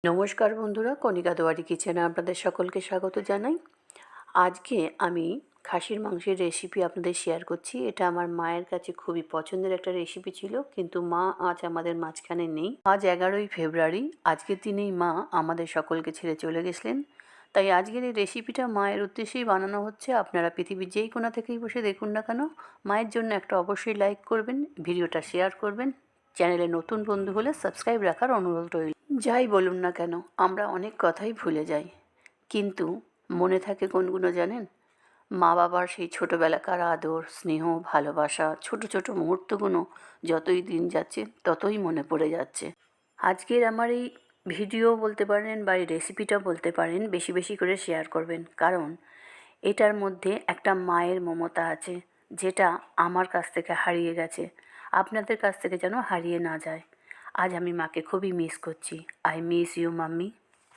নমস্কার বন্ধুরা, কণিকা দুয়ারি কিচেনে আপনাদের সকলকে স্বাগত জানাই। আজকে আমি খাসির মাংসের রেসিপি আপনাদের শেয়ার করছি। এটা আমার মায়ের কাছে খুবই পছন্দের একটা রেসিপি ছিল, কিন্তু মা আজ আমাদের মাঝখানে নেই। আজ 11ই ফেব্রুয়ারি, আজকের দিনেই মা আমাদের সকলকে ছেড়ে চলে গেছিলেন। তাই আজকের এই রেসিপিটা মায়ের উদ্দেশ্যেই বানানো হচ্ছে। আপনারা পৃথিবীর যেই কোণা থেকেই বসে দেখুন না কেন, মায়ের জন্য একটা অবশ্যই লাইক করবেন, ভিডিওটা শেয়ার করবেন। চ্যানেলে নতুন বন্ধু হলে সাবস্ক্রাইব রাখার অনুরোধ রইল। যাই বলুন না কেন, আমরা অনেক কথাই ভুলে যাই, কিন্তু মনে থাকে কোনগুলো জানেন? মা বাবার সেই ছোটোবেলাকার আদর, স্নেহ, ভালোবাসা, ছোট ছোট মুহূর্তগুলো যতই দিন যাচ্ছে ততই মনে পড়ে যাচ্ছে। আজকের আমার এই ভিডিও বলতে পারেন বা এই রেসিপিটা বলতে পারেন বেশি বেশি করে শেয়ার করবেন, কারণ এটার মধ্যে একটা মায়ের মমতা আছে, যেটা আমার কাছ থেকে হারিয়ে গেছে, আপনাদের কাছ থেকে যেন হারিয়ে না যায়। আজ আমি মাকে খুবই মিস করছি। I miss you mummy.